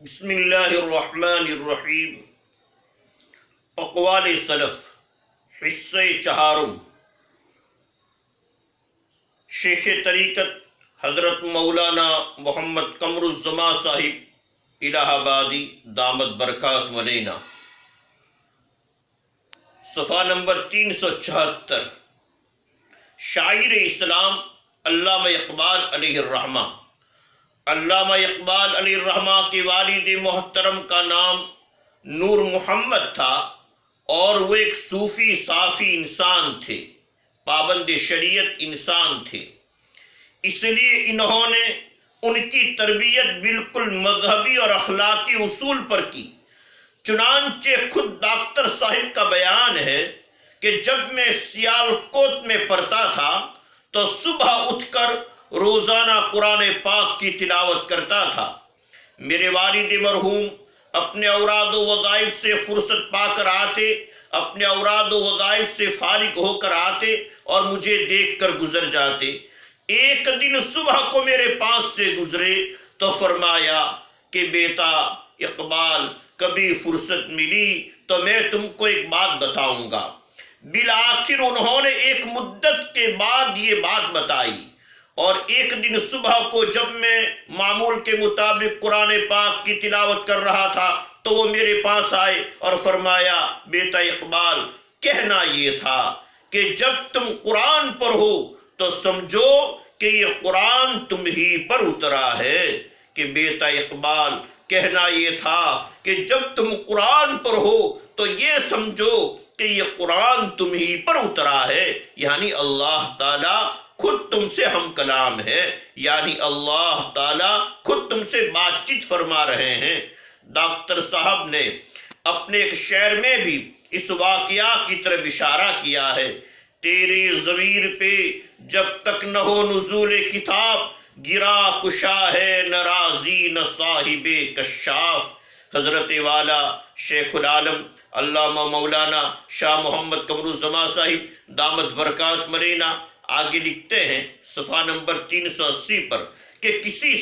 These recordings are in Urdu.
بسم اللہ الرحمن الرحیم۔ اقوال سلف، حصہ چہارم۔ شیخ طریقت حضرت مولانا محمد قمر الزمان صاحب الہ آبادی دامت برکات ملینا، صفحہ نمبر 374۔ شاعر اسلام علامہ اقبال علیہ الرحمہ۔ علامہ اقبال علیہ الرحمہ کے والد محترم کا نام نور محمد تھا اور وہ ایک صوفی صافی انسان تھے، پابند شریعت انسان تھے۔ اس لیے انہوں نے ان کی تربیت بالکل مذہبی اور اخلاقی اصول پر کی۔ چنانچہ خود ڈاکٹر صاحب کا بیان ہے کہ جب میں سیالکوٹ میں پڑھتا تھا تو صبح اٹھ کر روزانہ قرآن پاک کی تلاوت کرتا تھا۔ میرے والد مرحوم اپنے اوراد و وظائف سے فرصت پا کر آتے، اپنے اوراد و وظائف سے فارغ ہو کر آتے اور مجھے دیکھ کر گزر جاتے۔ ایک دن صبح کو میرے پاس سے گزرے تو فرمایا کہ بیٹا اقبال، کبھی فرصت ملی تو میں تم کو ایک بات بتاؤں گا۔ بالآخر انہوں نے ایک مدت کے بعد یہ بات بتائی، اور ایک دن صبح کو جب میں معمول کے مطابق قرآن پاک کی تلاوت کر رہا تھا تو وہ میرے پاس آئے اور فرمایا بیٹا اقبال، کہنا یہ تھا کہ جب تم قرآن پر ہو تو سمجھو کہ یہ قرآن تم ہی پر اترا ہے۔ کہ بیٹا اقبال، کہنا یہ تھا کہ جب تم قرآن پر ہو تو یہ سمجھو کہ یہ قرآن تم ہی پر اترا ہے، یعنی اللہ تعالیٰ خود تم سے ہم کلام ہے، یعنی اللہ تعالیٰ خود تم سے بات چیت فرما رہے ہیں۔ ڈاکٹر صاحب نے اپنے ایک شعر میں بھی اس واقعہ کی طرف اشارہ کیا ہے۔ تیرے ضمیر پہ جب تک نہ ہو نزول کتاب، گرا کشا ہے نہ رازی نہ صاحب کشاف۔ حضرت والا شیخ العالم علامہ مولانا شاہ محمد قمر الزمان صاحب دامت برکات ملینا آگے لکھتے ہیں صفحہ نمبر 380 پر کہ کسی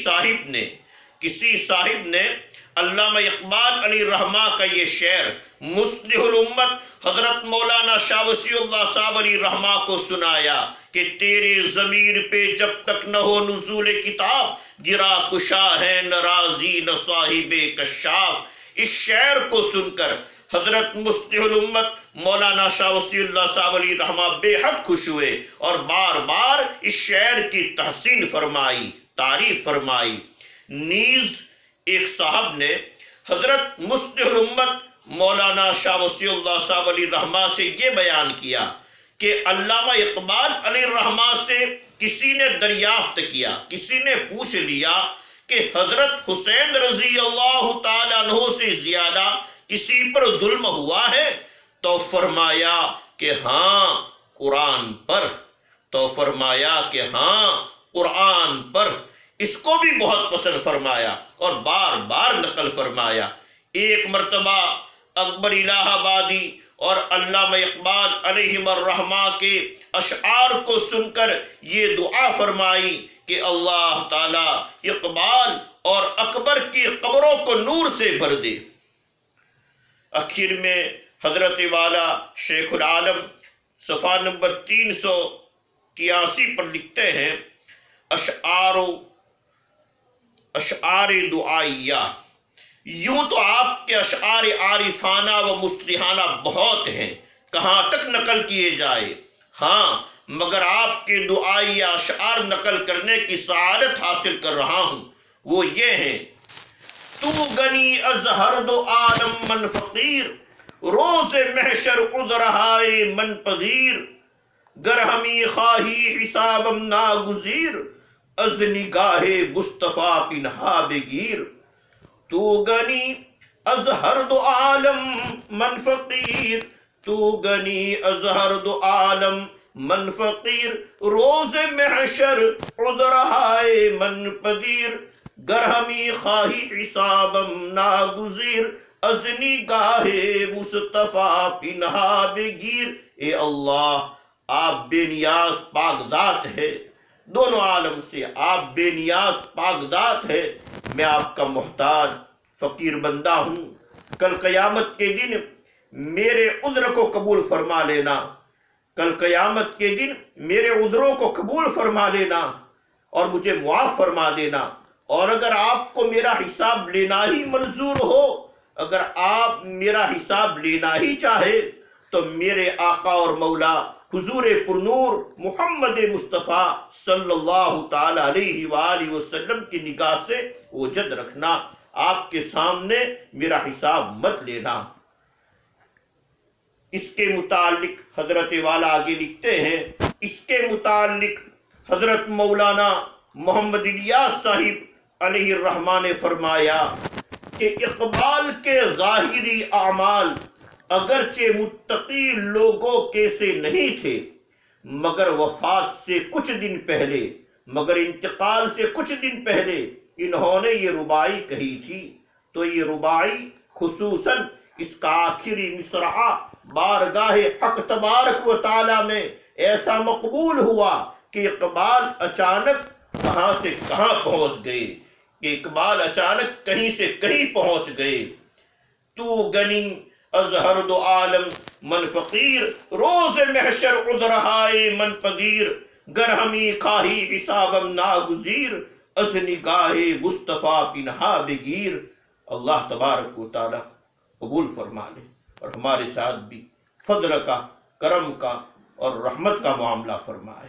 صاحب نے علامہ اقبال علیہ الرحمہ کا یہ شعر مصلح الامت حضرت مولانا شاہ وسیع اللہ صاحب علیہ الرحمہ کو سنایا کہ تیرے ضمیر پہ جب تک نہ ہو نزول کتاب، گرا کشا ہے نہ رازی نہ صاحب کشاف۔ اس شعر کو سن کر حضرت مصلح الامت مولانا شاہ وسیع اللہ صاحب علیہ الرحمہ بے حد خوش ہوئے اور بار بار اس شعر کی تحسین فرمائی، تعریف فرمائی۔ نیز ایک صاحب نے حضرت مصلح الامت مولانا شاہ وسیع اللہ صاحب علیہ الرحمہ سے یہ بیان کیا کہ علامہ اقبال علیہ الرحمہ سے کسی نے دریافت کیا، کسی نے پوچھ لیا کہ حضرت حسین رضی اللہ تعالیٰ عنہ سے زیادہ کسی پر ظلم ہوا ہے؟ تو فرمایا کہ ہاں قرآن پر، تو فرمایا کہ ہاں قرآن پر۔ اس کو بھی بہت پسند فرمایا اور بار بار نقل فرمایا۔ ایک مرتبہ اکبر الہ آبادی اور علامہ اقبال علیہ الرحمہ کے اشعار کو سن کر یہ دعا فرمائی کہ اللہ تعالیٰ اقبال اور اکبر کی قبروں کو نور سے بھر دے۔ آخر میں حضرت والا شیخ العالم صفحہ نمبر 383 پر لکھتے ہیں اشعار دعائیہ۔ یوں تو آپ کے اشعار عارفانہ و مصلحانہ بہت ہیں، کہاں تک نقل کیے جائے، ہاں مگر آپ کے دعائیہ اشعار نقل کرنے کی سعادت حاصل کر رہا ہوں۔ وہ یہ ہیں: تو گنی از ہر دو عالم من فقیر، روز محشر عذرہائے من پذیر، گر ہمی خواہی حسابم ناگزیر، از نگاہ مصطفیٰ پنہا بگیر۔ تو گنی از ہر دو عالم من فقیر، تو گنی از ہر دو عالم من فقیر، روز محشر عذرہائے من پذیر، گر ہمی خواہی حسابم ناگزیر، از نگاہ مصطفیٰ پنہا بگیر۔ اے اللہ، آپ بے نیاز پاک ذات ہے، دونوں عالم سے آپ بے نیاز پاک ذات ہے، میں آپ کا محتاج فقیر بندہ ہوں، کل قیامت کے دن میرے عذر کو قبول فرما لینا، کل قیامت کے دن میرے عذروں کو قبول فرما لینا اور مجھے معاف فرما دینا۔ اور اگر آپ کو میرا حساب لینا ہی منظور ہو، اگر آپ میرا حساب لینا ہی چاہے، تو میرے آقا اور مولا حضور پرنور محمد مصطفیٰ صلی اللہ تعالی علیہ وآلہ وسلم کی نگاہ سے وجد رکھنا، آپ کے سامنے میرا حساب مت لینا۔ اس کے متعلق حضرت والا آگے لکھتے ہیں، اس کے متعلق حضرت مولانا محمد الیاس صاحب علیہ الرحمہ نے فرمایا کہ اقبال کے ظاہری اعمال اگرچہ متقی لوگوں کے سے نہیں تھے، مگر وفات سے کچھ دن پہلے، مگر انتقال سے کچھ دن پہلے انہوں نے یہ رباعی کہی تھی۔ تو یہ رباعی خصوصاً اس کا آخری مصرعہ بارگاہ حق تبارک و تعالی میں ایسا مقبول ہوا کہ اقبال اچانک کہاں سے کہاں پہنچ گئے، کہ اقبال اچانک کہیں سے کہیں پہنچ گئے۔ تو گنی از ہر دو عالم من فقیر، روز محشر عذرہائے من پذیر، گر ہمی خواہی حسابم ناگزیر، از نگاہ مصطفیٰ پنہا بگیر۔ اللہ تبارک و تعالی قبول فرما لے اور ہمارے ساتھ بھی فضل کا، کرم کا اور رحمت کا معاملہ فرمائے۔